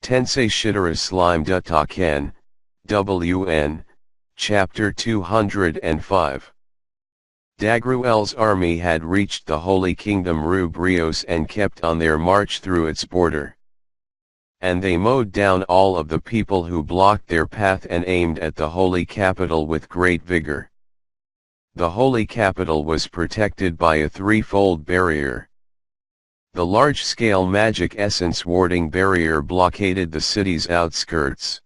Tensei Shitara Slime Datta Ken, WN, Chapter 205. Dagruel's army had reached the Holy Kingdom Rubrios and kept on their march through its border. And they mowed down all of the people who blocked their path and aimed at the holy capital with great vigor. The holy capital was protected by a threefold barrier. The large-scale magic essence warding barrier blockaded the city's outskirts.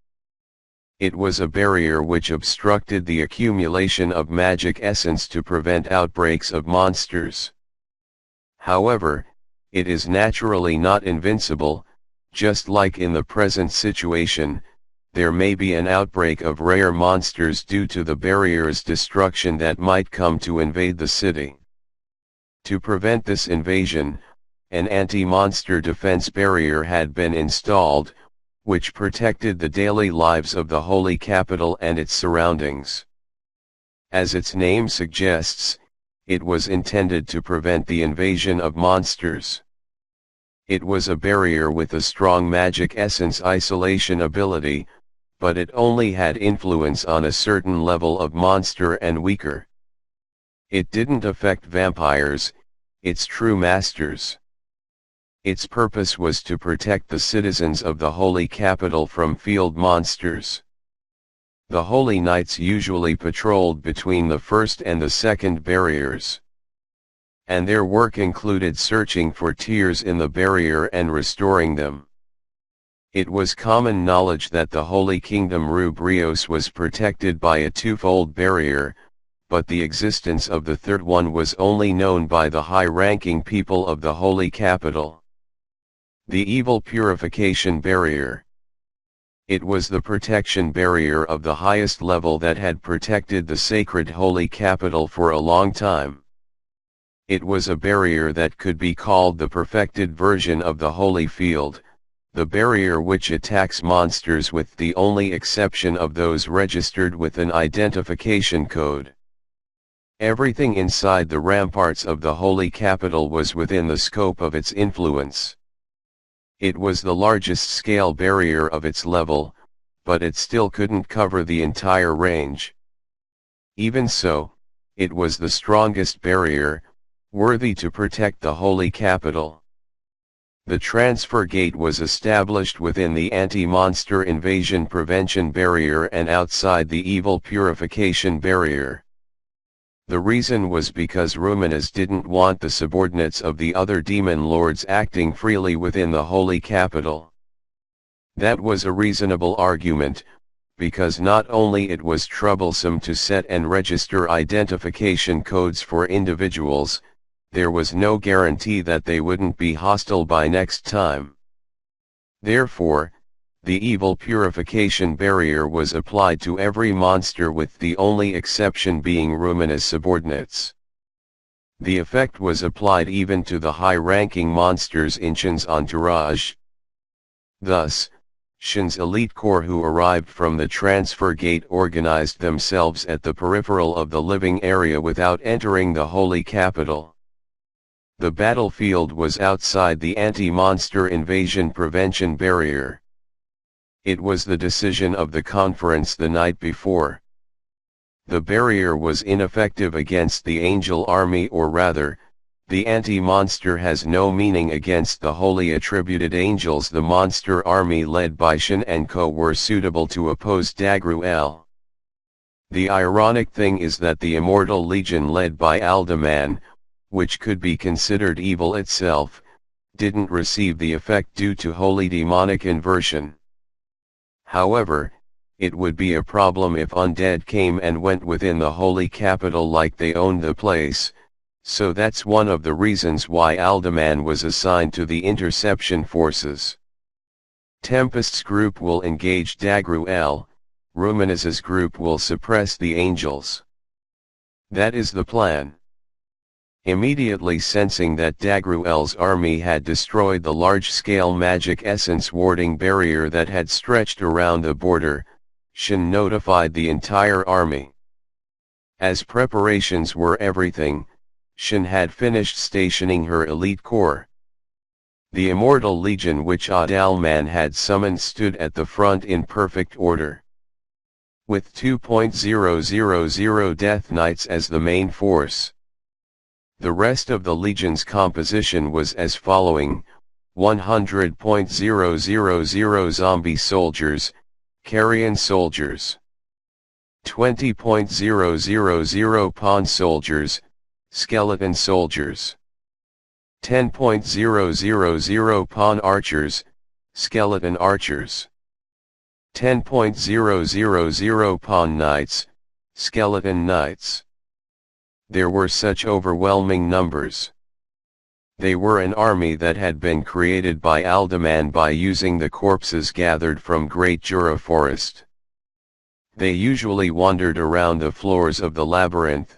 It was a barrier which obstructed the accumulation of magic essence to prevent outbreaks of monsters. However, it is naturally not invincible. Just like in the present situation, there may be an outbreak of rare monsters due to the barrier's destruction that might come to invade the city. To prevent this invasion, an anti-monster defense barrier had been installed, which protected the daily lives of the holy capital and its surroundings. As its name suggests, it was intended to prevent the invasion of monsters. It was a barrier with a strong magic essence isolation ability, but it only had influence on a certain level of monster and weaker. It didn't affect vampires, its true masters. Its purpose was to protect the citizens of the holy capital from field monsters. The holy knights usually patrolled between the first and the second barriers. And their work included searching for tears in the barrier and restoring them. It was common knowledge that the Holy Kingdom Rubrios was protected by a twofold barrier, but the existence of the third one was only known by the high-ranking people of the holy capital. The Evil Purification Barrier. It was the protection barrier of the highest level that had protected the sacred holy capital for a long time. It was a barrier that could be called the perfected version of the holy field, the barrier which attacks monsters with the only exception of those registered with an identification code. Everything inside the ramparts of the holy capital was within the scope of its influence. It was the largest scale barrier of its level, but it still couldn't cover the entire range. Even so, it was the strongest barrier, worthy to protect the holy capital. The transfer gate was established within the anti-monster invasion prevention barrier and outside the evil purification barrier. The reason was because Ruminas didn't want the subordinates of the other demon lords acting freely within the holy capital. That was a reasonable argument, because not only it was troublesome to set and register identification codes for individuals, there was no guarantee that they wouldn't be hostile by next time. Therefore, the evil purification barrier was applied to every monster with the only exception being Rumina's subordinates. The effect was applied even to the high-ranking monsters in Shin's entourage. Thus, Shin's elite corps who arrived from the transfer gate organized themselves at the peripheral of the living area without entering the holy capital. The battlefield was outside the anti-monster invasion prevention barrier. It was the decision of the conference the night before. The barrier was ineffective against the angel army, or rather, the anti-monster has no meaning against the holy attributed angels. The monster army led by Shin and Co were suitable to oppose Dagruel. The ironic thing is that the immortal legion led by Alderman, which could be considered evil itself, didn't receive the effect due to holy demonic inversion. However, it would be a problem if undead came and went within the holy capital like they owned the place, so that's one of the reasons why Alderman was assigned to the interception forces. Tempest's group will engage Dagruel, Ruminas's group will suppress the angels. That is the plan. Immediately sensing that Dagruel's army had destroyed the large-scale magic essence warding barrier that had stretched around the border, Shin notified the entire army. As preparations were everything, Shin had finished stationing her elite corps. The immortal legion which Adalman had summoned stood at the front in perfect order, with 2,000 Death Knights as the main force. The rest of the legion's composition was as following: 100,000 zombie soldiers, carrion soldiers, 20,000 pawn soldiers, skeleton soldiers, 10,000 pawn archers, skeleton archers, 10,000 pawn knights, skeleton knights. There were such overwhelming numbers. They were an army that had been created by Alderman by using the corpses gathered from Great Jura Forest. They usually wandered around the floors of the labyrinth,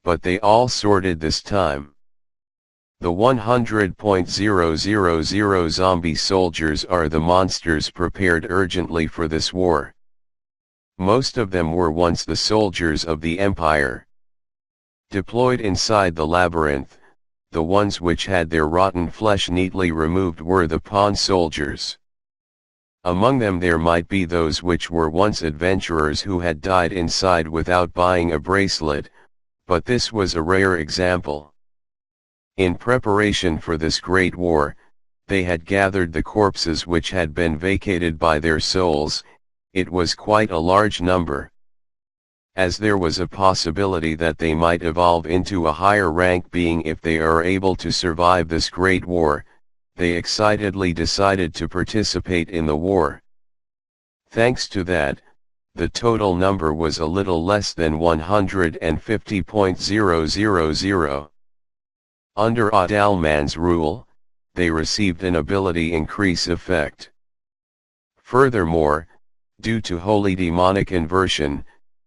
but they all sorted this time. The 100,000 zombie soldiers are the monsters prepared urgently for this war. Most of them were once the soldiers of the Empire. Deployed inside the labyrinth, the ones which had their rotten flesh neatly removed were the pawn soldiers. Among them there might be those which were once adventurers who had died inside without buying a bracelet, but this was a rare example. In preparation for this great war, they had gathered the corpses which had been vacated by their souls. It was quite a large number. As there was a possibility that they might evolve into a higher rank being if they are able to survive this great war, they excitedly decided to participate in the war. Thanks to that, the total number was a little less than 150,000. Under Adalman's rule, they received an ability increase effect. Furthermore, due to holy demonic inversion,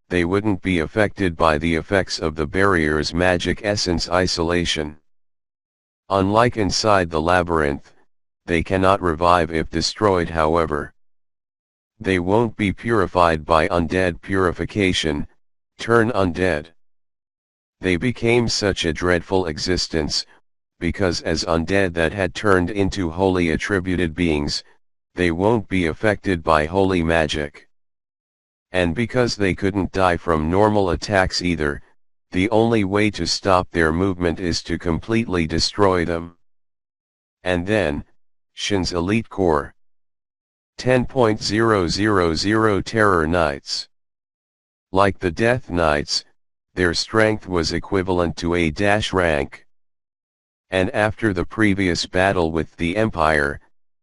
they wouldn't be affected by the effects of the barrier's magic essence isolation. Unlike inside the labyrinth, they cannot revive if destroyed. However, they won't be purified by undead purification, turn undead. They became such a dreadful existence, because as undead that had turned into holy attributed beings, they won't be affected by holy magic. And because they couldn't die from normal attacks either, the only way to stop their movement is to completely destroy them. And then, Shin's Elite Corps. 10,000 Terror Knights. Like the Death Knights, their strength was equivalent to a dash rank. And after the previous battle with the Empire,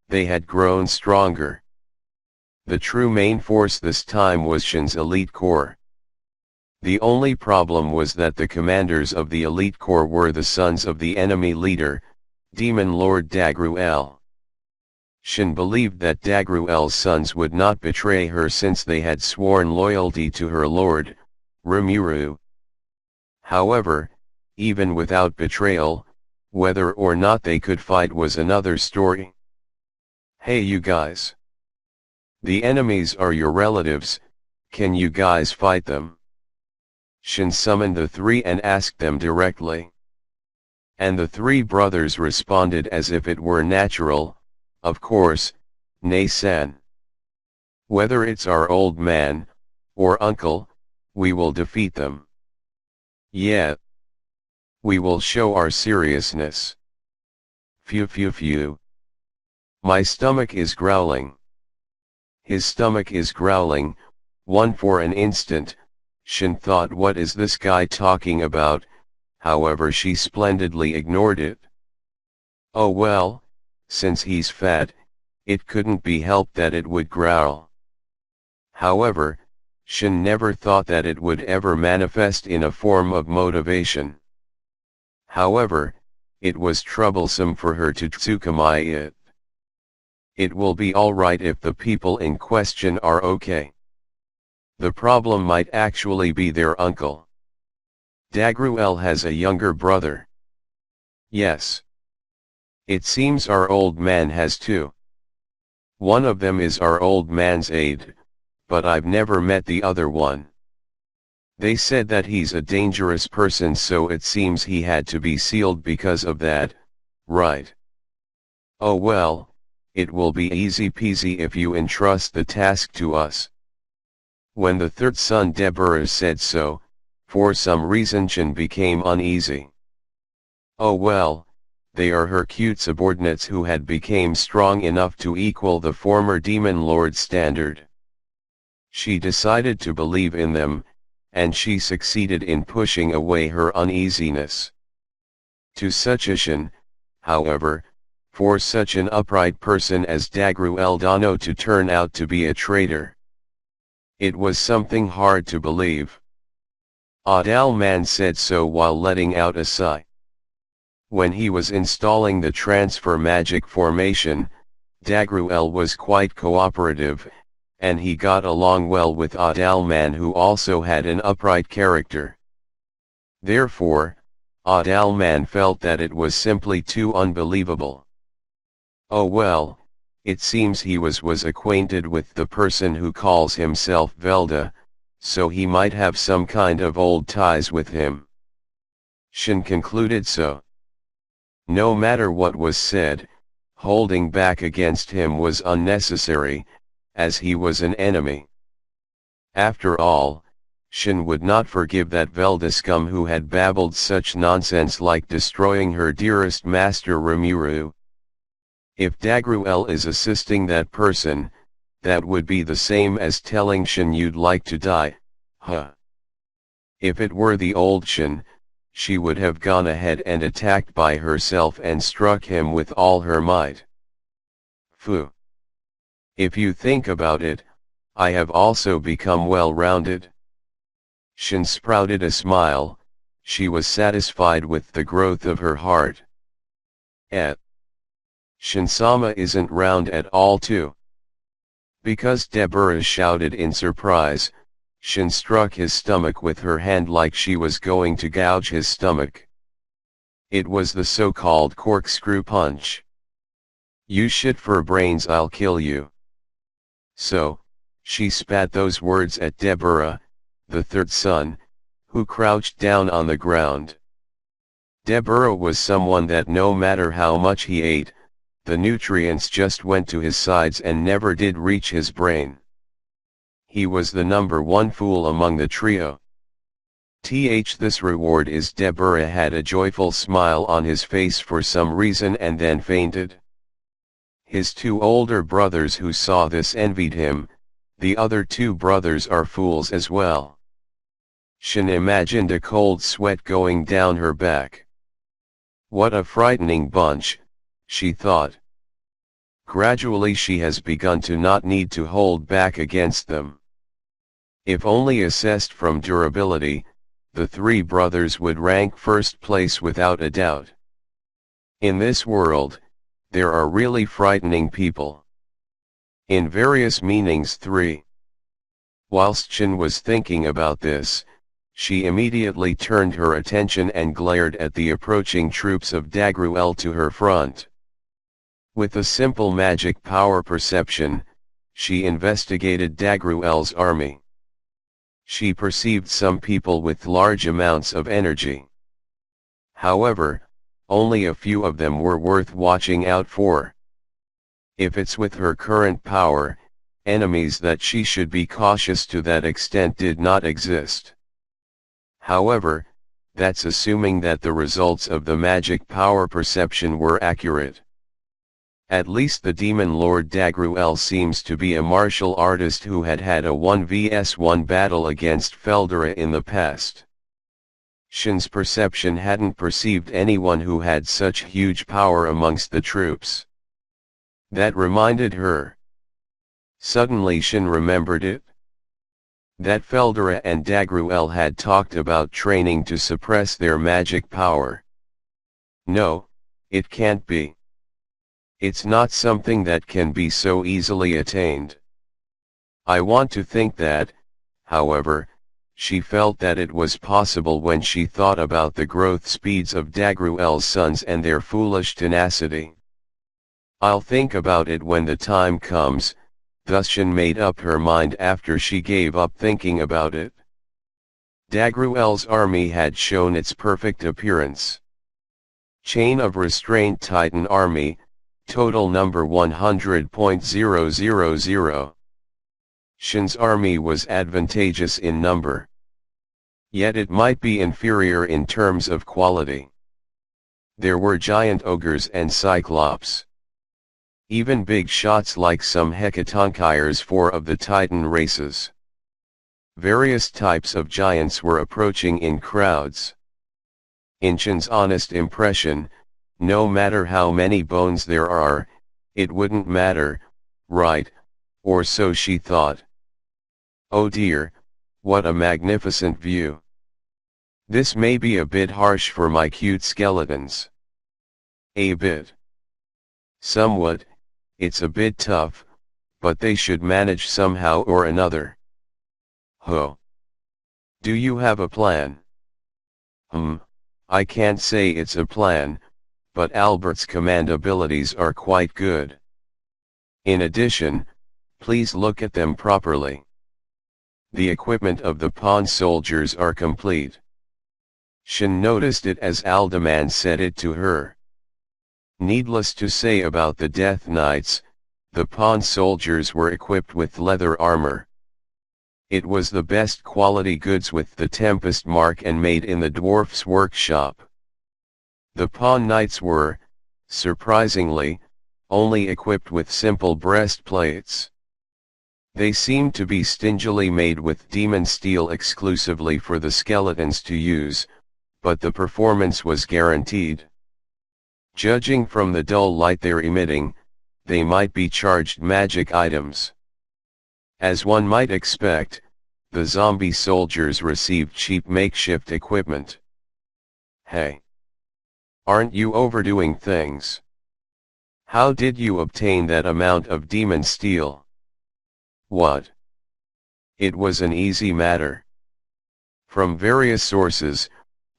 they had grown stronger. The true main force this time was Shin's Elite Corps. The only problem was that the commanders of the Elite Corps were the sons of the enemy leader, Demon Lord Dagruel. Shin believed that Dagruel's sons would not betray her since they had sworn loyalty to her lord, Rimuru. However, even without betrayal, whether or not they could fight was another story. Hey you guys. The enemies are your relatives, can you guys fight them? Shin summoned the three and asked them directly. And the three brothers responded as if it were natural, of course, Nay-san. Whether it's our old man, or uncle, we will defeat them. Yeah. We will show our seriousness. Phew phew phew. My stomach is growling. His stomach is growling. For an instant, Shin thought, what is this guy talking about? However, she splendidly ignored it. Oh well, since he's fat, it couldn't be helped that it would growl. However, Shin never thought that it would ever manifest in a form of motivation. However, it was troublesome for her to tsukamai it. It will be alright if the people in question are okay. The problem might actually be their uncle. Dagruel has a younger brother. Yes. It seems our old man has two. One of them is our old man's aide, but I've never met the other one. They said that he's a dangerous person, so it seems he had to be sealed because of that, right? Oh well, it will be easy peasy if you entrust the task to us. When the third son Deborah said so, for some reason Shin became uneasy. Oh well, they are her cute subordinates who had become strong enough to equal the former demon lord's standard. She decided to believe in them, and she succeeded in pushing away her uneasiness. To such a Shin, however, for such an upright person as Dagru Eldano to turn out to be a traitor, it was something hard to believe. Adal Man said so while letting out a sigh. When he was installing the transfer magic formation, Dagruel was quite cooperative, and he got along well with Adal Man, who also had an upright character. Therefore, Adal Man felt that it was simply too unbelievable. Oh well, it seems he was acquainted with the person who calls himself Velda, so he might have some kind of old ties with him. Shin concluded so. No matter what was said, holding back against him was unnecessary, as he was an enemy. After all, Shin would not forgive that Velda scum who had babbled such nonsense like destroying her dearest master Rimuru. If Dagruel is assisting that person, that would be the same as telling Shin you'd like to die, huh? If it were the old Shin, she would have gone ahead and attacked by herself and struck him with all her might. Phew. If you think about it, I have also become well-rounded. Shin sprouted a smile. She was satisfied with the growth of her heart. Shin-sama isn't round at all too. Because Deborah shouted in surprise, Shin struck his stomach with her hand like she was going to gouge his stomach. It was the so-called corkscrew punch. You shit for brains, I'll kill you. So, she spat those words at Deborah, the third son, who crouched down on the ground. Deborah was someone that no matter how much he ate, the nutrients just went to his sides and never did reach his brain. He was the number one fool among the trio. This reward is. Deborah had a joyful smile on his face for some reason and then fainted. His two older brothers who saw this envied him. The other two brothers are fools as well. Shin imagined a cold sweat going down her back. What a frightening bunch, she thought. Gradually she has begun to not need to hold back against them. If only assessed from durability, the three brothers would rank first place without a doubt. In this world, there are really frightening people. In various meanings 3. Whilst Shin was thinking about this, she immediately turned her attention and glared at the approaching troops of Dagruel to her front. With a simple magic power perception, she investigated Dagruel's army. She perceived some people with large amounts of energy. However, only a few of them were worth watching out for. If it's with her current power, enemies that she should be cautious to that extent did not exist. However, that's assuming that the results of the magic power perception were accurate. At least the demon lord Dagruel seems to be a martial artist who had had a 1vs1 battle against Feldera in the past. Shin's perception hadn't perceived anyone who had such huge power amongst the troops. That reminded her. Suddenly Shin remembered it. That Feldera and Dagruel had talked about training to suppress their magic power. No, it can't be. It's not something that can be so easily attained. I want to think that, however, she felt that it was possible when she thought about the growth speeds of Dagruel's sons and their foolish tenacity. I'll think about it when the time comes. Thus Shin made up her mind after she gave up thinking about it. Dagruel's army had shown its perfect appearance. Chain of Restraint Titan Army, Total number 100.000. Shin's army was advantageous in number. Yet it might be inferior in terms of quality. There were giant ogres and cyclops. Even big shots like some hecatonchires, four of the Titan races. Various types of giants were approaching in crowds. In Shin's honest impression, no matter how many bones there are, it wouldn't matter, right, or so she thought. Oh dear, what a magnificent view. This may be a bit harsh for my cute skeletons. A bit. Somewhat, it's a bit tough, but they should manage somehow or another. Ho. Do you have a plan? I can't say it's a plan, but Albert's command abilities are quite good. In addition, please look at them properly. The equipment of the pawn soldiers are complete. Shin noticed it as Alderman said it to her. Needless to say about the Death Knights, the pawn soldiers were equipped with leather armor. It was the best quality goods with the Tempest mark and made in the dwarf's workshop. The pawn knights were, surprisingly, only equipped with simple breastplates. They seemed to be stingily made with demon steel exclusively for the skeletons to use, but the performance was guaranteed. Judging from the dull light they're emitting, they might be charged magic items. As one might expect, the zombie soldiers received cheap makeshift equipment. Hey! Aren't you overdoing things? How did you obtain that amount of demon steel? What? It was an easy matter. From various sources,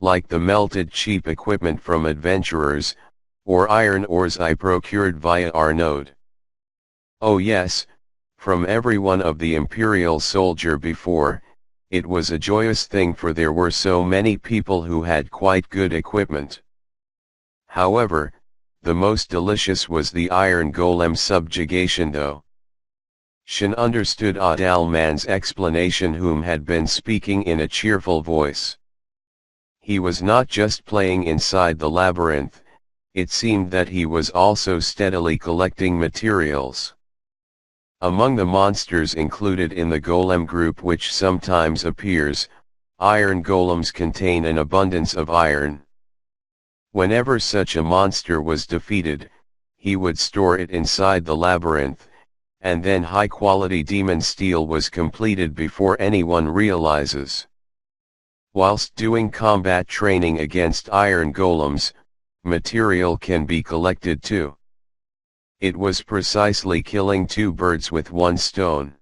like the melted cheap equipment from adventurers, or iron ores I procured via our node. Oh yes, from every one of the Imperial soldier before, it was a joyous thing for there were so many people who had quite good equipment. However, the most delicious was the iron golem subjugation though. Shin understood Adalman's explanation, whom had been speaking in a cheerful voice. He was not just playing inside the labyrinth, it seemed that he was also steadily collecting materials. Among the monsters included in the golem group which sometimes appears, iron golems contain an abundance of iron. Whenever such a monster was defeated, he would store it inside the labyrinth, and then high-quality demon steel was completed before anyone realizes. Whilst doing combat training against iron golems, material can be collected too. It was precisely killing two birds with one stone.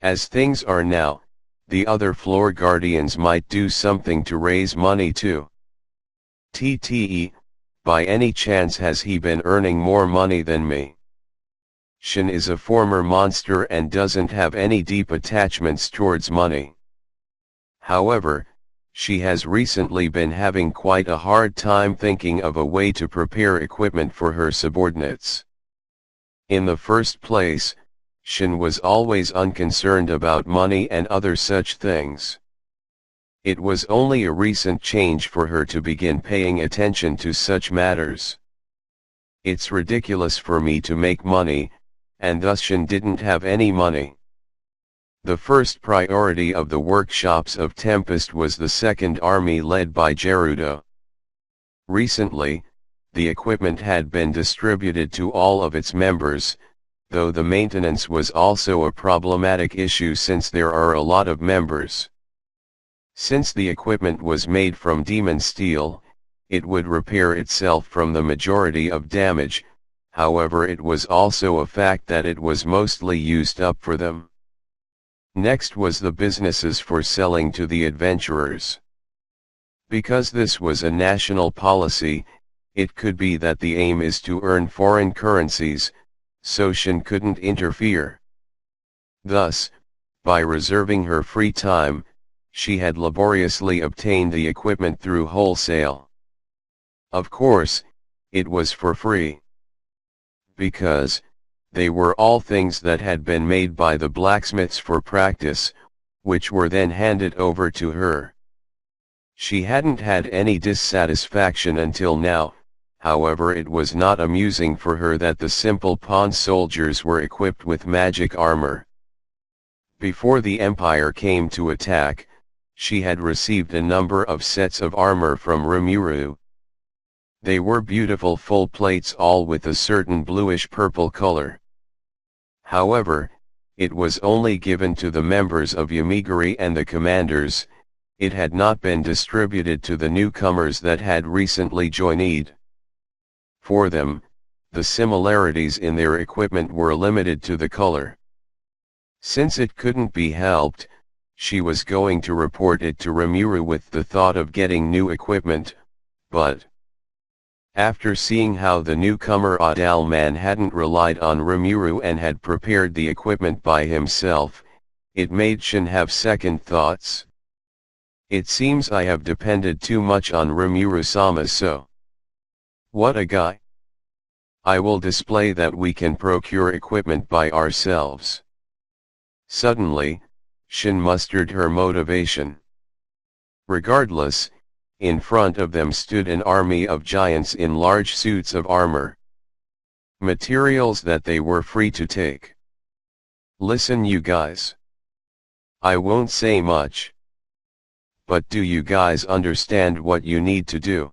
As things are now, the other floor guardians might do something to raise money too. TTE, by any chance has he been earning more money than me? Shin is a former monster and doesn't have any deep attachments towards money. However, she has recently been having quite a hard time thinking of a way to prepare equipment for her subordinates. In the first place, Shin was always unconcerned about money and other such things. It was only a recent change for her to begin paying attention to such matters. It's ridiculous for me to make money, and thus Shin didn't have any money. The first priority of the workshops of Tempest was the Second Army led by Gerudo. Recently, the equipment had been distributed to all of its members, though the maintenance was also a problematic issue since there are a lot of members. Since the equipment was made from demon steel, it would repair itself from the majority of damage, however it was also a fact that it was mostly used up for them. Next was the businesses for selling to the adventurers. Because this was a national policy, it could be that the aim is to earn foreign currencies, so Shin couldn't interfere. Thus, by reserving her free time, she had laboriously obtained the equipment through wholesale. Of course, it was for free. because, they were all things that had been made by the blacksmiths for practice, which were then handed over to her. She hadn't had any dissatisfaction until now, however it was not amusing for her that the simple pawn soldiers were equipped with magic armor. Before the Empire came to attack, she had received a number of sets of armor from Rimuru. They were beautiful full plates all with a certain bluish-purple color. However, it was only given to the members of Yamigiri and the commanders, it had not been distributed to the newcomers that had recently joined. For them, the similarities in their equipment were limited to the color. Since it couldn't be helped, she was going to report it to Rimuru with the thought of getting new equipment, but after seeing how the newcomer Adal man hadn't relied on Rimuru and had prepared the equipment by himself, it made Shin have second thoughts. It seems I have depended too much on Rimuru-sama, so what a guy. I will display that we can procure equipment by ourselves. Suddenly, Shin mustered her motivation. Regardless, in front of them stood an army of giants in large suits of armor. Materials that they were free to take. Listen you guys. I won't say much. But do you guys understand what you need to do?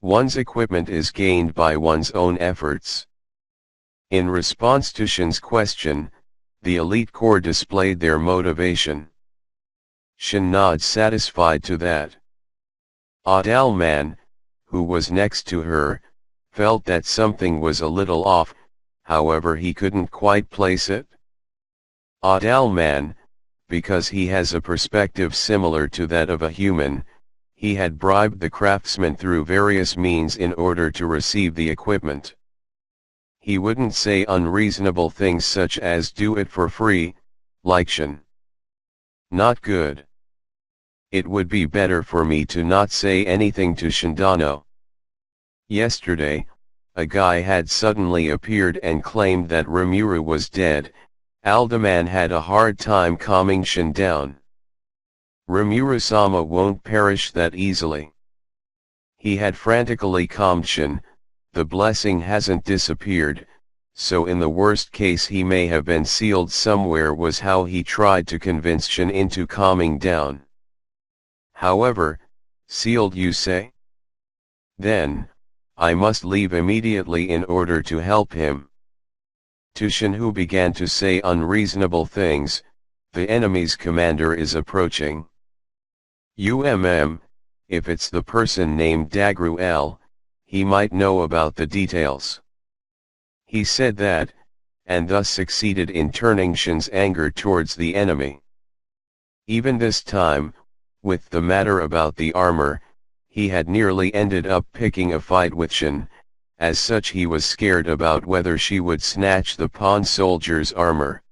One's equipment is gained by one's own efforts. In response to Shin's question, the elite corps displayed their motivation. Shin nods satisfied to that. Adal man, who was next to her, felt that something was a little off, however he couldn't quite place it. Adal man, because he has a perspective similar to that of a human, he had bribed the craftsman through various means in order to receive the equipment. He wouldn't say unreasonable things such as do it for free, like Shin. Not good. It would be better for me to not say anything to Shindano. Yesterday, a guy had suddenly appeared and claimed that Rimuru was dead. Alderman had a hard time calming Shin down. Rimuru-sama won't perish that easily. He had frantically calmed Shin, the blessing hasn't disappeared, so in the worst case he may have been sealed somewhere was how he tried to convince Shin into calming down. However, sealed you say? Then, I must leave immediately in order to help him. To Shin, who began to say unreasonable things, the enemy's commander is approaching. If it's the person named Dagruel, he might know about the details. He said that, and thus succeeded in turning Shin's anger towards the enemy. Even this time, with the matter about the armor, he had nearly ended up picking a fight with Shin, as such he was scared about whether she would snatch the pawn soldier's armor.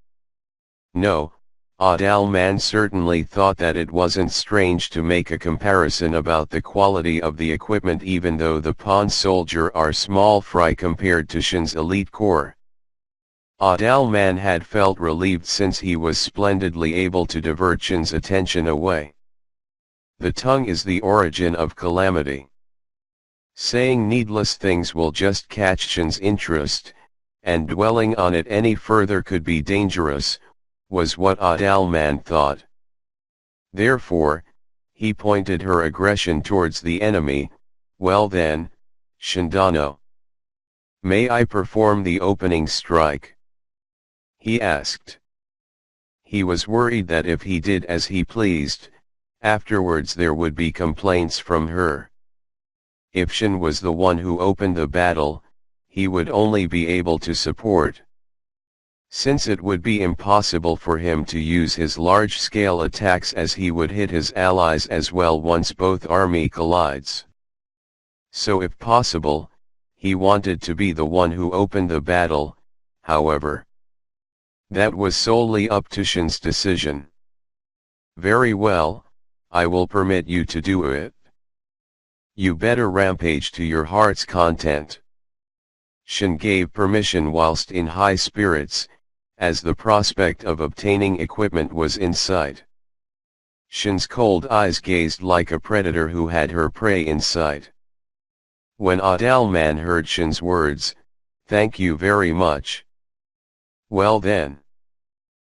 No, Adal man certainly thought that it wasn't strange to make a comparison about the quality of the equipment even though the pawn soldier are small fry compared to Shin's elite corps. Adal man had felt relieved since he was splendidly able to divert Shin's attention away. The tongue is the origin of calamity. Saying needless things will just catch Shin's interest, and dwelling on it any further could be dangerous, was what Adal man thought. Therefore, he pointed her aggression towards the enemy. Well then, Shindano. May I perform the opening strike? He asked. He was worried that if he did as he pleased, afterwards there would be complaints from her. If Shin was the one who opened the battle, he would only be able to support. Since it would be impossible for him to use his large-scale attacks as he would hit his allies as well once both army collides. So if possible, he wanted to be the one who opened the battle, however. That was solely up to Shin's decision. Very well, I will permit you to do it. You better rampage to your heart's content. Shin gave permission whilst in high spirits, as the prospect of obtaining equipment was in sight. Shin's cold eyes gazed like a predator who had her prey in sight. When Adalman heard Shin's words, "Thank you very much." "Well then."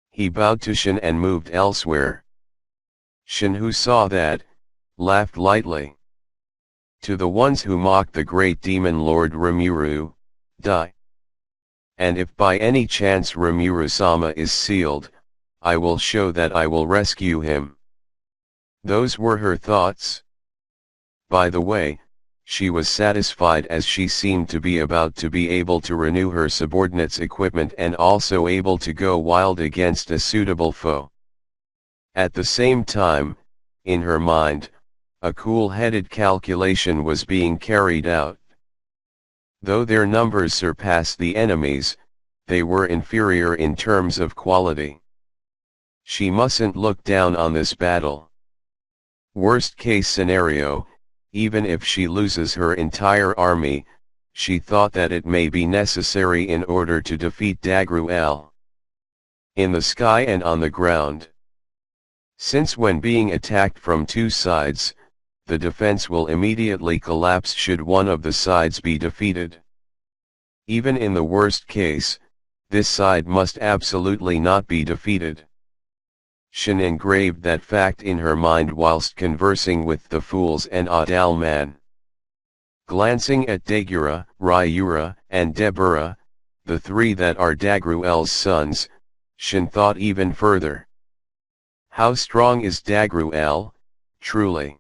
He bowed to Shin and moved elsewhere. Shin, who saw that, laughed lightly. "To the ones who mocked the great demon lord Rimuru, die. And if by any chance Rimuru-sama is sealed, I will show that I will rescue him." Those were her thoughts. By the way, she was satisfied, as she seemed to be about to be able to renew her subordinate's equipment and also able to go wild against a suitable foe. At the same time, in her mind, a cool-headed calculation was being carried out. Though their numbers surpassed the enemies, they were inferior in terms of quality. She mustn't look down on this battle. Worst case scenario, even if she loses her entire army, she thought that it may be necessary in order to defeat Dagruel. In the sky and on the ground. Since when being attacked from two sides, the defense will immediately collapse should one of the sides be defeated. Even in the worst case, this side must absolutely not be defeated. Shin engraved that fact in her mind whilst conversing with the fools and Adalman. Glancing at Dagura, Ryura, and Debura, the three that are Dagruel's sons, Shin thought even further. How strong is Dagruel, truly?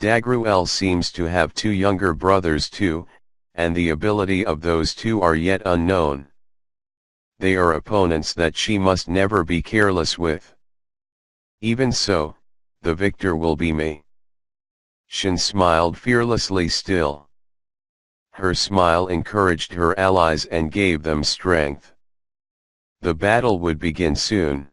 Dagruel seems to have two younger brothers too, and the ability of those two are yet unknown. They are opponents that she must never be careless with. Even so, the victor will be me. Shin smiled fearlessly still. Her smile encouraged her allies and gave them strength. The battle would begin soon.